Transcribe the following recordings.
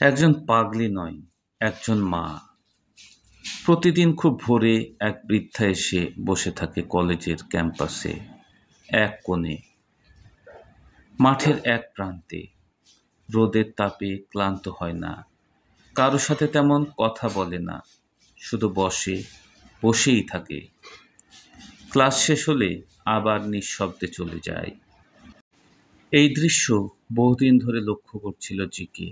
একজন পাগলি নয়, একজন মা। প্রতিদিন খুব ভোরে এক বৃদ্ধা এসে বসে থাকে কলেজের ক্যাম্পাসে এক কোণে, মাঠের এক প্রান্তে। রোদের তাপে ক্লান্ত হয় না, কারো সাথে তেমন কথা বলে না, শুধু বসেই থাকে। ক্লাস শেষ হলে আবার নিঃশব্দে চলে যায়। এই দৃশ্য বহুদিন ধরে লক্ষ্য করছিল জিকে।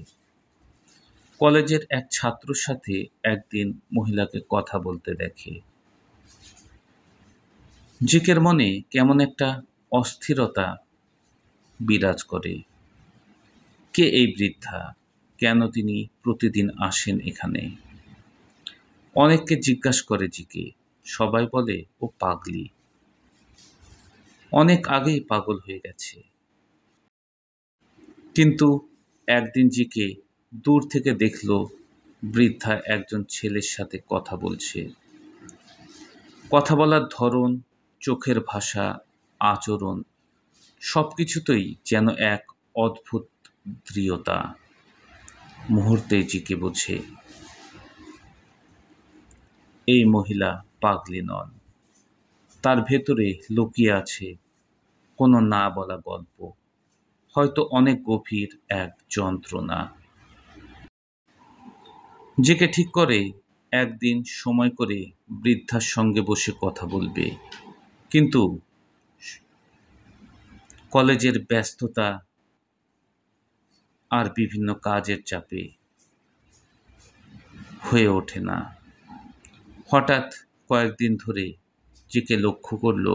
কলেজের এক ছাত্রর সাথে একদিন মহিলাকে কথা বলতে দেখে। জিকের মনে কেমন একটা অস্থিরতা বিরাজ করে। কে এই বৃদ্ধা? কেন তিনি প্রতিদিন আসেন এখানে? অনেককে জিজ্ঞাসা করে জিকে। সবাই বলে ও পাগলি, অনেক আগেই পাগল হয়ে গেছে। কিন্তু একদিন জিকে দূর থেকে দেখল বৃদ্ধা একজন ছেলের সাথে কথা বলছে। কথা বলার ধরন, চোখের ভাষা, আচরণ সবকিছুতেই যেন এক অদ্ভুত দৃঢ়তা। মুহূর্তে জিকে বোঝে এই মহিলা পাগলি নন, তার ভেতরে লুকিয়ে আছে কোনো না বলা গল্প, হয়তো অনেক গভীর এক যন্ত্রণা। জিকে ঠিক করে একদিন সময় করে বৃদ্ধার সঙ্গে বসে কথা বলবে। কিন্তু কলেজের ব্যস্ততা আর বিভিন্ন কাজের চাপে হয়ে ওঠে না। হঠাৎ কয়েকদিন ধরে জিকে লক্ষ্য করল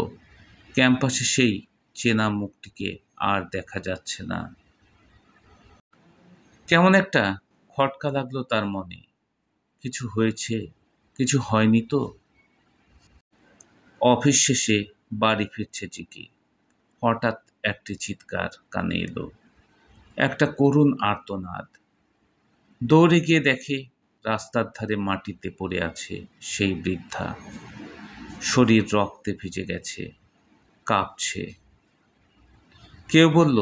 ক্যাম্পাসে সেই চেনা মুখটিকে আর দেখা যাচ্ছে না। কেমন একটা খটকা লাগলো তার মনে। কিছু হয়েছে? কিছু হয়নি তো? অফিস শেষে বাড়ি ফিরছে জিকে। হঠাৎ একটি চিৎকার কানে এলো, একটা করুণ আর্তনাদ। দৌড়ে গিয়ে দেখে রাস্তার ধারে মাটিতে পড়ে আছে সেই বৃদ্ধা। শরীর রক্তে ভিজে গেছে, কাঁপছে। কেউ বলল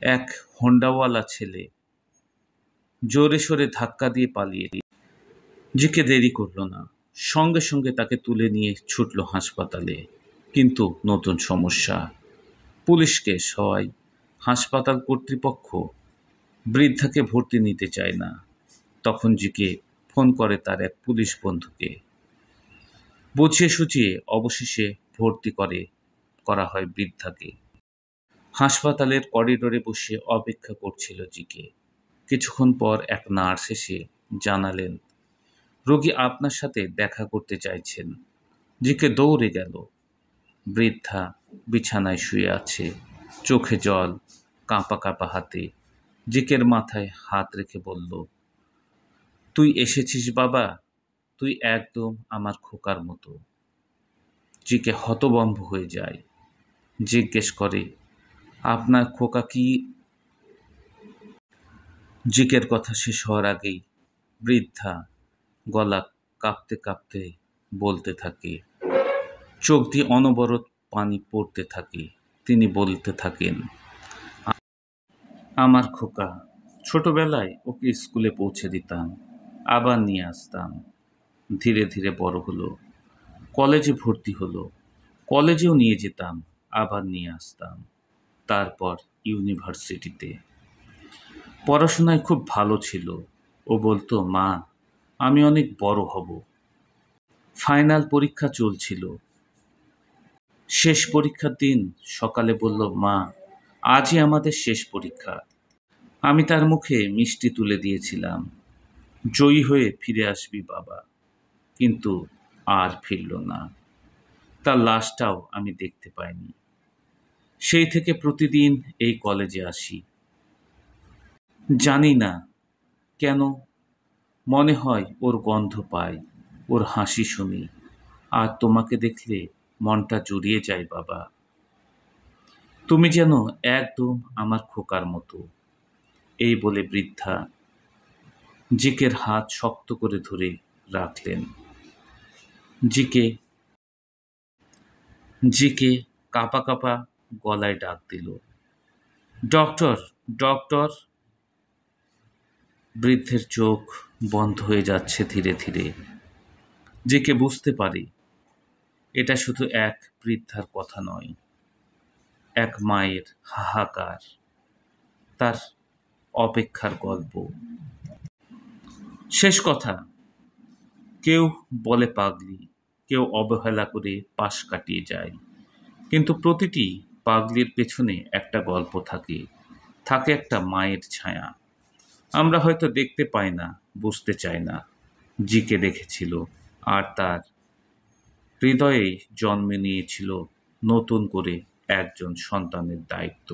এক হোন্ডাওয়ালা ছেলে জোরে সোরে ধাক্কা দিয়ে পালিয়ে। জিকে দেরি করল না, সঙ্গে সঙ্গে তাকে তুলে নিয়ে ছুটল হাসপাতালে। কিন্তু নতুন সমস্যা, পুলিশ কেস হওয়ায় হাসপাতাল কর্তৃপক্ষ বৃদ্ধাকে ভর্তি নিতে চায় না। তখন জিকে ফোন করে তার এক পুলিশ বন্ধুকে। বুঝিয়ে সুঝিয়ে অবশেষে ভর্তি করা হয় বৃদ্ধাকে। হাসপাতালের করিডোরে বসে অপেক্ষা করছিল জিকে। কিছুক্ষণ পর এক নার্স এসে জানালেন, রোগী আপনার সাথে দেখা করতে চাইছেন। জিকে দৌড়ে গেল। বৃদ্ধা বিছানায় শুয়ে আছে, চোখে জল, কাঁপা কাঁপা হাতে। জিকের মাথায় হাত রেখে বলল, তুই এসেছিস বাবা, তুই একদম আমার খোকার মতো। জিকে হতভম্ব হয়ে যায়। জিজ্ঞেস করে, আপনার খোকা কি? জিকের কথা শেষ হওয়ার আগেই বৃদ্ধা গলা কাঁপতে কাঁপতে বলতে থাকে, চোখ দিয়ে অনবরত পানি পড়তে থাকে। তিনি বলতে থাকেন, আমার খোকা, ছোটবেলায় ওকে স্কুলে পৌঁছে দিতাম, আবার নিয়ে আসতাম। ধীরে ধীরে বড় হলো, কলেজে ভর্তি হলো, কলেজেও নিয়ে যেতাম, আবার নিয়ে আসতাম। তারপর ইউনিভার্সিটিতে পড়াশোনায় খুব ভালো ছিল। ও বলতো, মা, আমি অনেক বড় হব। ফাইনাল পরীক্ষা চলছিল। শেষ পরীক্ষার দিন সকালে বলল, মা, আজই আমাদের শেষ পরীক্ষা। আমি তার মুখে মিষ্টি তুলে দিয়েছিলাম, জয়ী হয়ে ফিরে আসবি বাবা। কিন্তু আর ফিরল না। তার লাশটাও আমি দেখতে পাইনি। সেই থেকে প্রতিদিন এই কলেজে আসি। জানি না কেন, মনে হয় ওর গন্ধ পাই, ওর হাসি শুনি, আর তোমাকে দেখলে মনটা জুড়িয়ে যায় বাবা। তুমি যেন একদম আমার খোকার মতো। এই বলে বৃদ্ধা জিকের হাত শক্ত করে ধরে রাখলেন। জিকে জিকে কাঁপা কাঁপা গলায় ডাক দিল, ডক্টর, ডক্টর। বৃদ্ধের চোখ বন্ধ হয়ে যাচ্ছে ধীরে ধীরে। জিকে বুঝতে পারে এটা শুধু এক বৃদ্ধার কথা নয়, এক মায়ের হাহাকার, তার অপেক্ষার গল্প। শেষ কথা, কেউ বলে পাগলি, কেউ অবহেলা করে পাশ কাটিয়ে যায়, কিন্তু প্রতিটি পাগলির পেছনে একটা গল্প থাকে, থাকে একটা মায়ের ছায়া। আমরা হয়তো দেখতে পাই না, বুঝতে চাই না। জিকে দেখেছিল, আর তার হৃদয়েই জন্মে নিয়েছিল নতুন করে একজন সন্তানের দায়িত্ব।